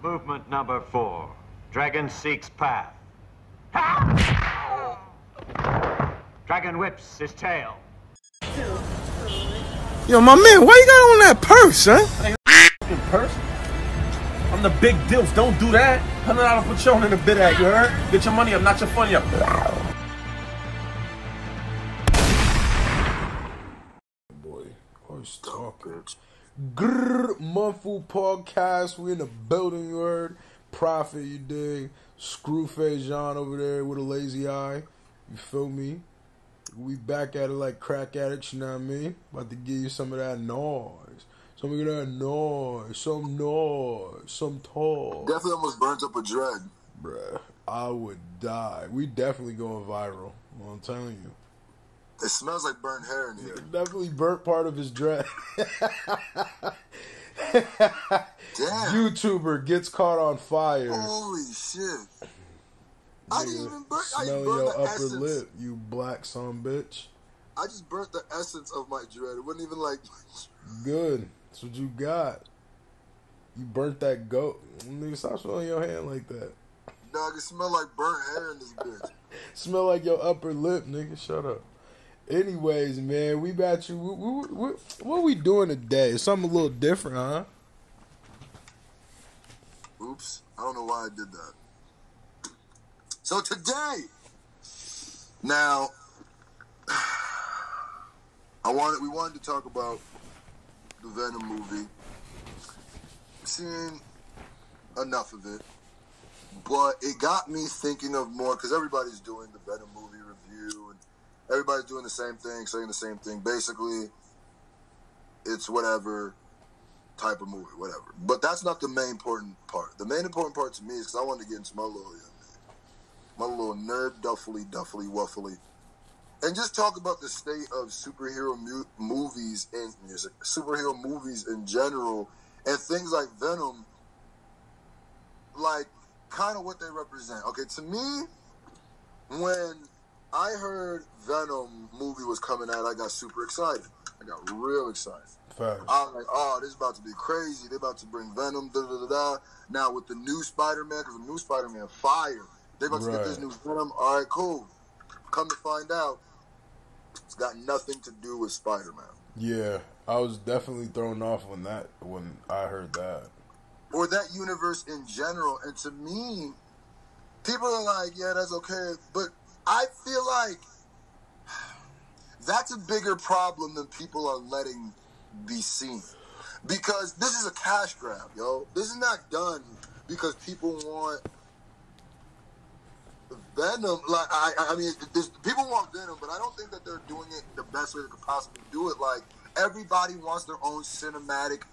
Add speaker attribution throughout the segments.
Speaker 1: Movement number 4. Dragon seeks path. Dragon whips his tail.
Speaker 2: Yo, my man, why you got on that purse, huh?
Speaker 3: Purse? I'm the big dilf. Don't do that. $100 Patron in the bid act, you heard? Get your money up, not your funny up.
Speaker 2: Boy, always talking. Grrr, MUNFU podcast. We in the building, you heard? Prophet, you dig? Scru face John over there with a lazy eye. You feel me? We back at it like crack addicts, you know what I mean? About to give you some of that noise. Some of that noise. Some talk.
Speaker 4: Definitely almost burnt up a dread.
Speaker 2: Bruh, I would die. We definitely going viral. I'm telling you.
Speaker 4: It smells like burnt hair in here.
Speaker 2: Definitely burnt part of his dread.
Speaker 4: Damn.
Speaker 2: YouTuber gets caught on fire.
Speaker 4: Holy shit. I didn't even burn. I
Speaker 2: Smell
Speaker 4: burned
Speaker 2: your
Speaker 4: the
Speaker 2: upper
Speaker 4: essence.
Speaker 2: lip, you black son bitch.
Speaker 4: I just burnt the essence of my dread. It wasn't even like.
Speaker 2: Good. That's what you got. You burnt that goat. Nigga, stop smelling your hand like that.
Speaker 4: Dog, it smelled like burnt hair in this bitch.
Speaker 2: Smell like your upper lip, nigga. Shut up. Anyways, man, we about you. What we doing today? It's something a little different, huh?
Speaker 4: Oops. I don't know why I did that. So today, now, we wanted to talk about the Venom movie. Seen enough of it, but it got me thinking of more, because everybody's doing the Venom movie review, and everybody's doing the same thing, saying the same thing. Basically, it's whatever type of movie, whatever. But that's not the main important part. The main important part to me is because I wanted to get into my little nerd duffly wuffly, and just talk about the state of superhero movies and superhero movies in general, and things like Venom, like kind of what they represent. Okay, to me, when I heard Venom movie was coming out, I got super excited. I got real excited.
Speaker 2: Facts.
Speaker 4: I was like, oh, this is about to be crazy. They're about to bring Venom, da-da-da-da. Now with the new Spider-Man, because the new Spider-Man fire, they're about to get this new Venom. All right, cool. Come to find out, it's got nothing to do with Spider-Man.
Speaker 2: Yeah, I was definitely thrown off when I heard that.
Speaker 4: Or that universe in general. And to me, people are like, yeah, that's okay. But I feel like that's a bigger problem than people are letting be seen. Because this is a cash grab, yo. This is not done because people want Venom. Like, I mean, people want Venom, but I don't think that they're doing it the best way they could possibly do it. Like, everybody wants their own cinematic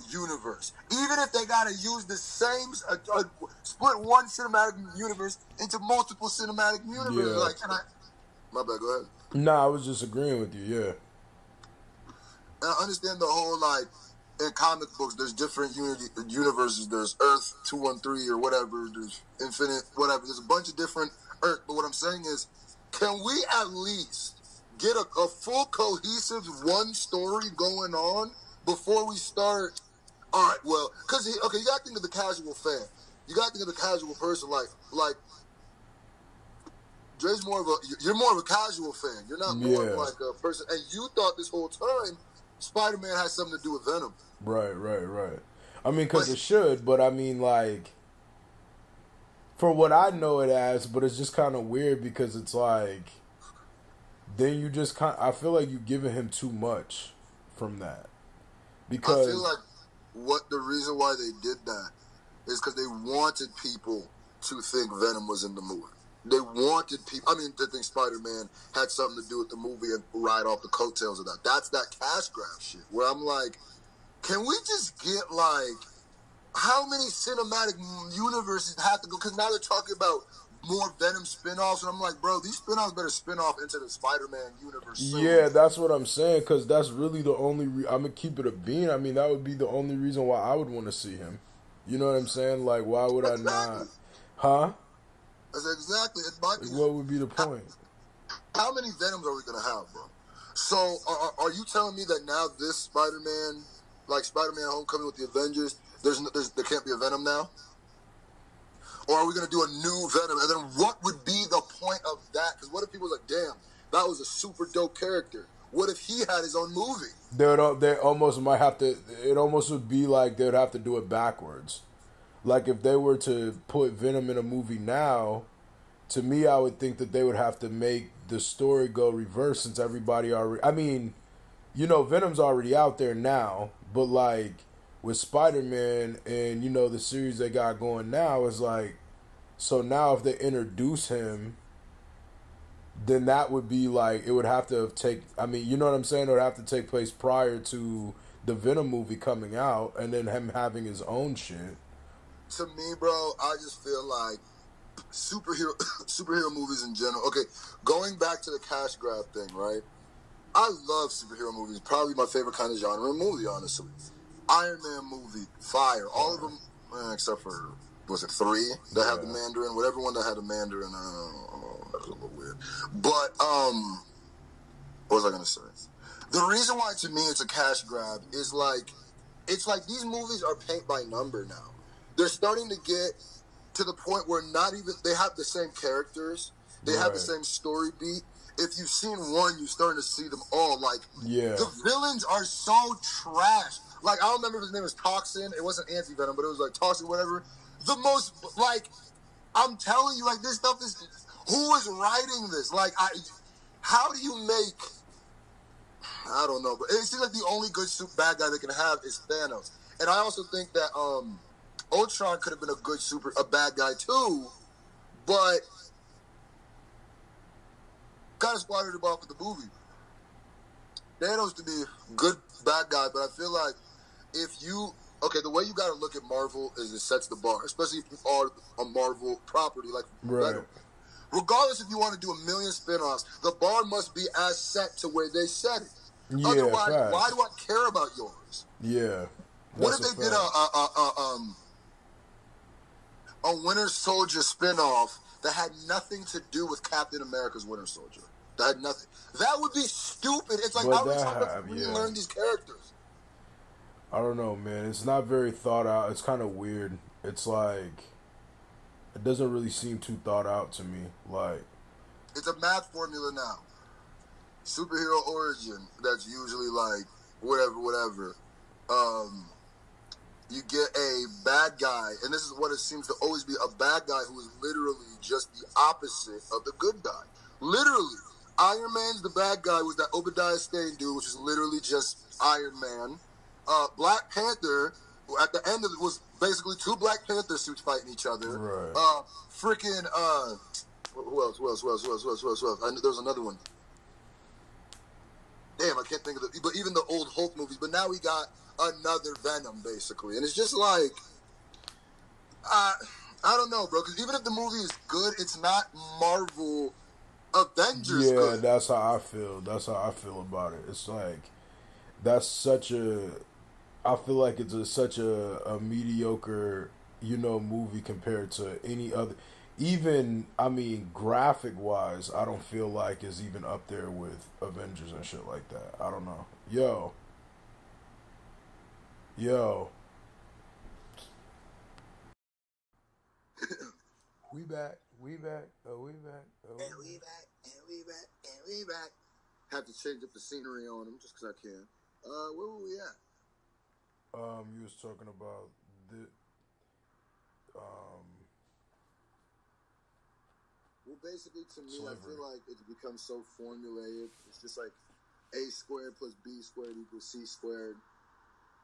Speaker 4: universe. Even if they gotta use the same, split one cinematic universe into multiple cinematic universes.
Speaker 2: Yeah.
Speaker 4: Like, my bad, go ahead.
Speaker 2: Nah, I was just agreeing with you, yeah.
Speaker 4: And I understand the whole, like, in comic books, there's different universes. There's Earth 213 or whatever. There's Infinite, whatever. There's a bunch of different Earth. But what I'm saying is, can we at least get a full cohesive one story going on before we start? All right, well, because, okay, you got to think of the casual fan. You got to think of the casual person. Like Dre's you're more of a casual fan. You're not more of like a person. And you thought this whole time Spider-Man has something to do with Venom.
Speaker 2: Right. I mean, because it should, but I mean, like, for what I know it as, but it's just kind of weird because it's like, then you just I feel like you're giving him too much from that. Because
Speaker 4: I feel like the reason why they did that is because they wanted people to think Venom was in the movie. They wanted people, to think Spider-Man had something to do with the movie and ride off the coattails of that. That's that cash grab shit, where I'm like, can we just get, like, how many cinematic universes have to go? Because now they're talking about more Venom spin-offs, and I'm like, bro, these spin-offs better spin off into the Spider-Man universe soon.
Speaker 2: Yeah, that's what I'm saying, because that's really the only I'm going to keep it a bean. I mean, that would be the only reason why I would want to see him. You know what I'm saying? Like, why would I not? Huh?
Speaker 4: That's exactly.
Speaker 2: What would be the point?
Speaker 4: How many Venoms are we going to have, bro? So, are you telling me that now this Spider-Man like Spider-Man Homecoming with the Avengers, there can't be a Venom now? Or are we going to do a new Venom? And then what would be the point of that? Because what if people are like, damn, that was a super dope character. What if he had his own movie?
Speaker 2: They almost might have to, it almost would be like they would have to do it backwards. Like if they were to put Venom in a movie now, to me I would think that they would have to make the story go reverse since everybody already, I mean, you know, Venom's already out there now, but like with Spider-Man and, you know, the series they got going now is like, so now if they introduce him, then that would be like, it would have to I mean, you know what I'm saying? It would have to take place prior to the Venom movie coming out and then him having his own shit.
Speaker 4: To me, bro, I just feel like superhero movies in general. Okay, going back to the cash grab thing, right? I love superhero movies. Probably my favorite kind of genre of movie, honestly. Iron Man movie, fire. All of them, except for, was it 3 that had the Mandarin? Whatever one that had the Mandarin, that was a little weird. But, what was I going to say? The reason why, to me, it's a cash grab is like, it's like these movies are paint by number now. They're starting to get to the point where not even, they have the same characters. They have the same story beat. If you've seen one, you're starting to see them all. Like, the villains are so trash. Like, I don't remember if his name was Toxin. It wasn't Anti-Venom, but it was like Toxin, whatever. The most, like, I'm telling you, like, this stuff is, who is writing this? Like, how do you make, I don't know, but it seems like the only good bad guy they can have is Thanos. And I also think that Ultron could have been a bad guy too, but kind of squatted about with the movie. Thanos to be a good bad guy, but I feel like the way you got to look at Marvel is it sets the bar, especially if you are a Marvel property like Venom. Regardless if you want to do 1 million spin-offs, the bar must be as set to where they set it.
Speaker 2: Yeah,
Speaker 4: otherwise,
Speaker 2: facts.
Speaker 4: why do I care about yours?
Speaker 2: Yeah.
Speaker 4: What if they did a Winter Soldier spin-off that had nothing to do with Captain America's Winter Soldier? That had nothing. That would be stupid. It's like, how do we learn these characters?
Speaker 2: I don't know, man. It's not very thought out. It's kind of weird. It's like, it doesn't really seem too thought out to me. Like,
Speaker 4: it's a math formula now. Superhero origin, that's usually like, whatever. You get a bad guy, and this is what it seems to always be, a bad guy who is literally just the opposite of the good guy. Literally. Iron Man's the bad guy was that Obadiah Stane dude, which is literally just Iron Man. Black Panther, at the end of it, was basically 2 Black Panther suits fighting each other.
Speaker 2: Right.
Speaker 4: Freaking, who else? I knew there was another one. Damn, I can't think of it. But even the old Hulk movies. But now we got another Venom, basically. And it's just like, I don't know, bro. Because even if the movie is good, it's not Marvel Avengers good.
Speaker 2: Yeah, that's how I feel. That's how I feel about it. It's like, that's such a, I feel like it's such a mediocre, you know, movie compared to any other. Even, I mean, graphic-wise, I don't feel like it's even up there with Avengers and shit like that. I don't know. Yo. We back.
Speaker 4: Have to change up the scenery on them just because I can. Where were we at?
Speaker 2: You was talking about the,
Speaker 4: well, basically, to me,
Speaker 2: slavery.
Speaker 4: I feel like it's become so formulaic. It's just like A squared plus B squared equals C squared.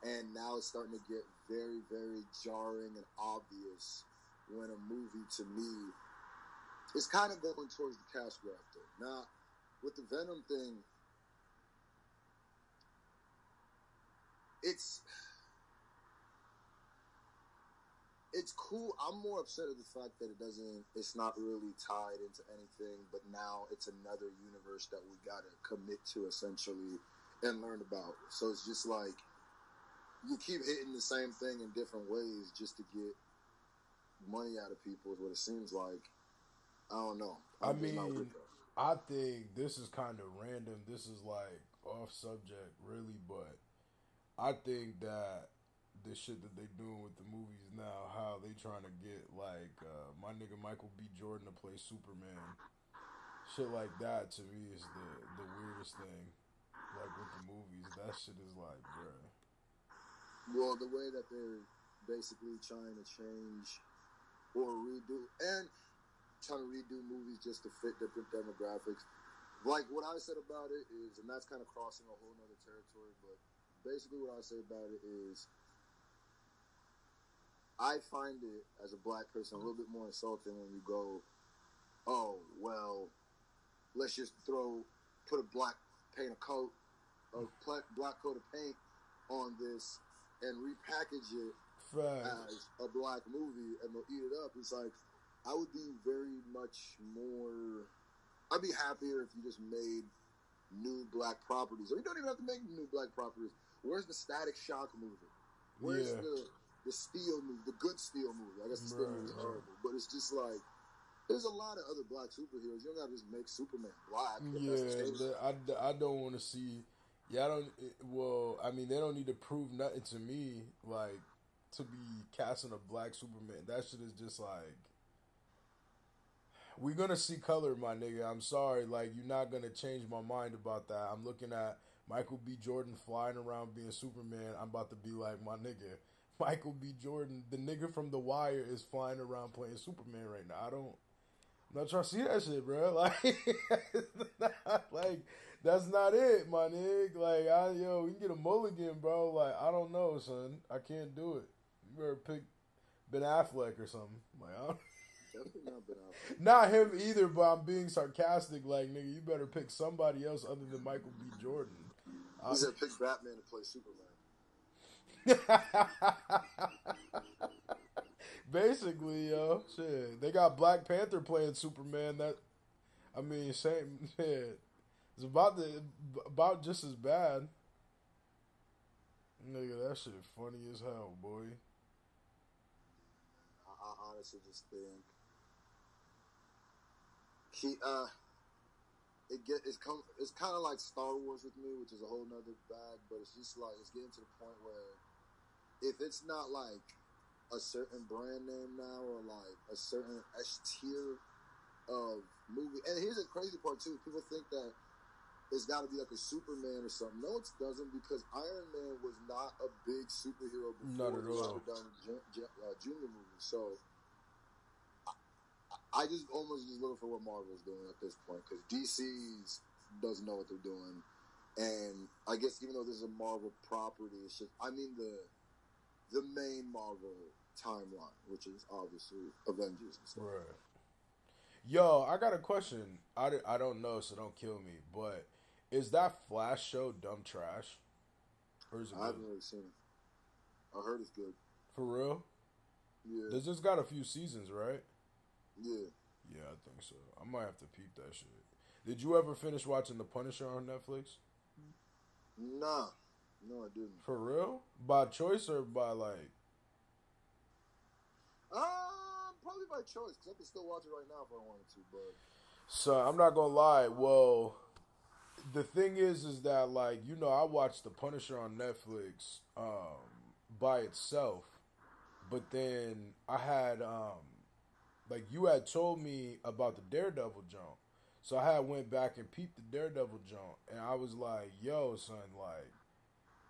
Speaker 4: And now it's starting to get very, very jarring and obvious when a movie, to me, is kind of going towards the cash grab thing. Now, with the Venom thing, it's cool. I'm more upset at the fact that it's not really tied into anything, but now it's another universe that we gotta commit to essentially and learn about. So it's just like, you keep hitting the same thing in different ways just to get money out of people is what it seems like. I don't know.
Speaker 2: I mean, I think this is kind of random. This is like off subject, really, but I think that the shit that they doing with the movies now, how they trying to get like my nigga Michael B. Jordan to play Superman, shit like that to me is the weirdest thing. Like with the movies, that shit is like, bruh.
Speaker 4: Well, the way that they're basically trying to change or redo and trying to redo movies just to fit different demographics. Like what I said about it is, and that's kind of crossing a whole nother territory, but basically what I say about it is, I find it as a black person a little bit more insulting when you go, oh well, let's just put a black paint a coat, a black coat of paint on this and repackage it as a black movie and they'll eat it up. It's like, I would be very much more, I'd be happier if you just made new black properties. Or you don't even have to make new black properties. Where's the Static Shock movie? Where's the Steel movie, the good Steel movie? I guess the Steel movie is horrible. But it's just like, there's a lot of other black superheroes. You don't gotta just make Superman black.
Speaker 2: Yeah, I don't want to see. Yeah, I don't. Well, I mean, they don't need to prove nothing to me, like, to be casting a black Superman. That shit is just like, we're gonna see color, my nigga. I'm sorry, like, you're not gonna change my mind about that. I'm looking at Michael B. Jordan flying around being Superman. I'm about to be like, my nigga, Michael B. Jordan, the nigga from The Wire, is flying around playing Superman right now. I'm not trying to see that shit, bro. Like, that's not it, my nigga. Like, we can get a mulligan, bro. Like, I don't know, son. I can't do it. You better pick Ben Affleck or something. Like, I don't.
Speaker 4: Definitely not Ben Affleck. Not
Speaker 2: him either, but I'm being sarcastic. Like, nigga, you better pick somebody else other than Michael B. Jordan.
Speaker 4: He said pick Batman to play Superman.
Speaker 2: Basically, yo, shit. They got Black Panther playing Superman. Same shit. It's about just as bad. Nigga, that shit funny as hell, boy.
Speaker 4: I honestly just think it's kind of like Star Wars with me, which is a whole nother bag. But it's just like, it's getting to the point where if it's not like a certain brand name now or like a certain S tier of movie, and here's the crazy part too: people think that it's got to be like a Superman or something. No, it doesn't, because Iron Man was not a big superhero before.
Speaker 2: Not at all.
Speaker 4: Done junior movies, so I just almost just looking for what Marvel's doing at this point, because DC doesn't know what they're doing, and I guess even though this is a Marvel property, it's just, I mean, the main Marvel timeline, which is obviously Avengers and stuff.
Speaker 2: Right. Yo, I got a question. I don't know, so don't kill me, but is that Flash show dumb trash? Or is it
Speaker 4: I haven't really seen it. I heard it's good.
Speaker 2: For real?
Speaker 4: Yeah.
Speaker 2: This just got a few seasons, right?
Speaker 4: Yeah.
Speaker 2: Yeah, I think so. I might have to peep that shit. Did you ever finish watching The Punisher on Netflix?
Speaker 4: Nah. No, I didn't.
Speaker 2: For real? By choice or by like...
Speaker 4: Probably by choice, because I can still watch it right now if I wanted to, but...
Speaker 2: So, I'm not gonna lie. Well, the thing is that, like, you know, I watched The Punisher on Netflix by itself, but then I had, like, you had told me about the Daredevil jump, so I had went back and peeped the Daredevil jump, and I was like, yo, son, like,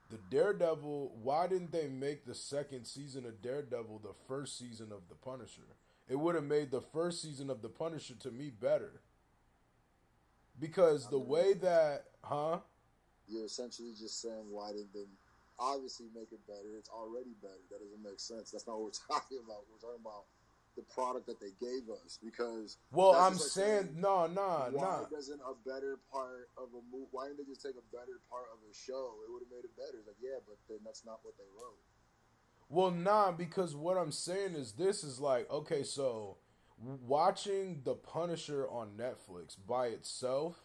Speaker 2: the Daredevil, why didn't they make the second season of Daredevil the first season of The Punisher? It would have made the first season of The Punisher to me better. Because the way that,
Speaker 4: You're essentially just saying, why didn't they obviously make it better? It's already better. That doesn't make sense. That's not what we're talking about. We're talking about the product that they gave us, because...
Speaker 2: Well, I'm saying, why
Speaker 4: doesn't a better part of a movie... Why didn't they just take a better part of a show? It would have made it better. It's like, yeah, but then that's not what they wrote.
Speaker 2: Well, because what I'm saying is this is like, okay, so watching The Punisher on Netflix by itself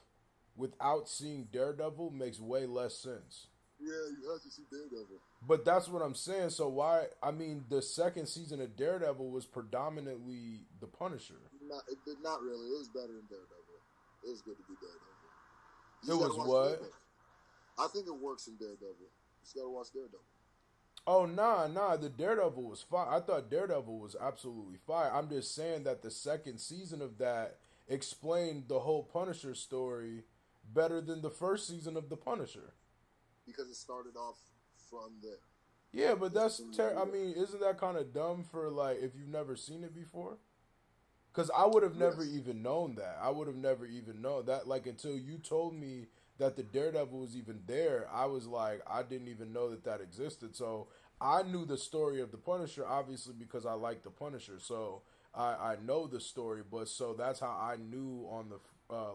Speaker 2: without seeing Daredevil makes way less sense.
Speaker 4: Yeah, you have to see Daredevil.
Speaker 2: But that's what I'm saying. So why? I mean, the second season of Daredevil was predominantly The Punisher.
Speaker 4: Not really. It was better than Daredevil. It was good to be Daredevil.
Speaker 2: It was what?
Speaker 4: Daredevil. I think it works in Daredevil. just gotta watch Daredevil.
Speaker 2: Oh, nah. The Daredevil was fire. I thought Daredevil was absolutely fire. I'm just saying that the second season of that explained the whole Punisher story better than the first season of The Punisher.
Speaker 4: Because it started off from there.
Speaker 2: Yeah, but I mean, isn't that kind of dumb for, like, if you've never seen it before? Because I would have never even known that. I would have never even known that. Like, until you told me that the Daredevil was even there, I was like, I didn't even know that existed. So I knew the story of the Punisher, obviously, because I like the Punisher. So I know the story, but so that's how I knew on the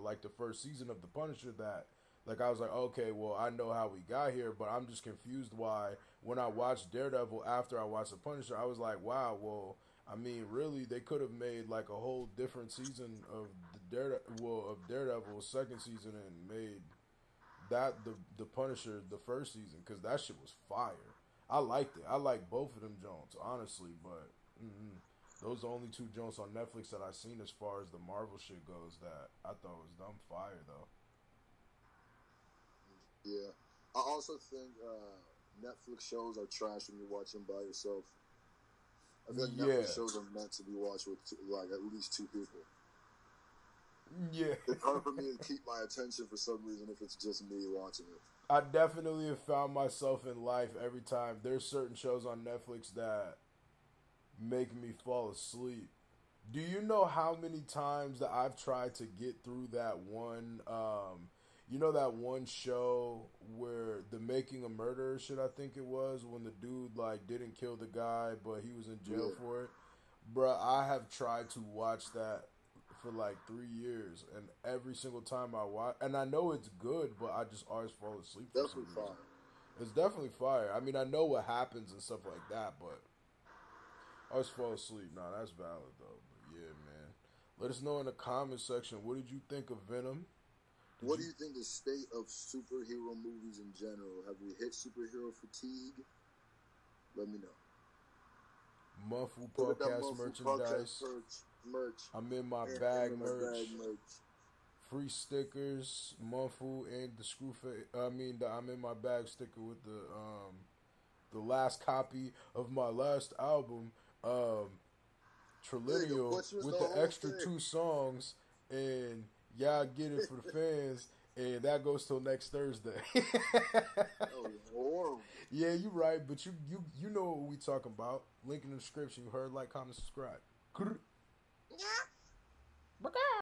Speaker 2: like the first season of the Punisher that, like, I was like, okay, well, I know how we got here, but I'm just confused why when I watched Daredevil after I watched the Punisher, I was like, wow, well, I mean, really, they could have made like a whole different season of Daredevil second season and made that the Punisher the first season, because that shit was fire. I liked it. I like both of them Jones, honestly, but those are the only two Jones on Netflix that I've seen as far as the Marvel shit goes that I thought was dumb fire, though.
Speaker 4: Yeah. I also think Netflix shows are trash when you're watching by yourself. I feel like Netflix shows are meant to be watched with at least two people.
Speaker 2: Yeah.
Speaker 4: It's hard for me to keep my attention for some reason if it's just me watching it.
Speaker 2: I definitely have found myself in life every time. There's certain shows on Netflix that make me fall asleep. Do you know how many times that I've tried to get through that one, that one show where The Making a Murderer shit, I think it was, when the dude, like, didn't kill the guy, but he was in jail for it? Bruh, I have tried to watch that for like 3 years, and every single time I watch, and I know it's good, but I just always fall asleep.
Speaker 4: Definitely fire.
Speaker 2: It's definitely fire. I mean, I know what happens and stuff like that, but I always fall asleep. Nah, that's valid though. But yeah, man, let us know in the comment section, what did you think of Venom?
Speaker 4: What do you think the state of superhero movies in general? Have we hit superhero fatigue? Let me know.
Speaker 2: MUNFU podcast merchandise.
Speaker 4: Merch.
Speaker 2: I'm in my bag merch. Free stickers, MUNFU, and the Scru. I'm in my bag sticker with the last copy of my last album, Trillidial, with the extra 2 songs, and y'all get it for the fans. And that goes till next Thursday.
Speaker 4: That was horrible.
Speaker 2: Yeah, you're right, but you know what we talking about. Link in the description. You heard, like, comment, subscribe.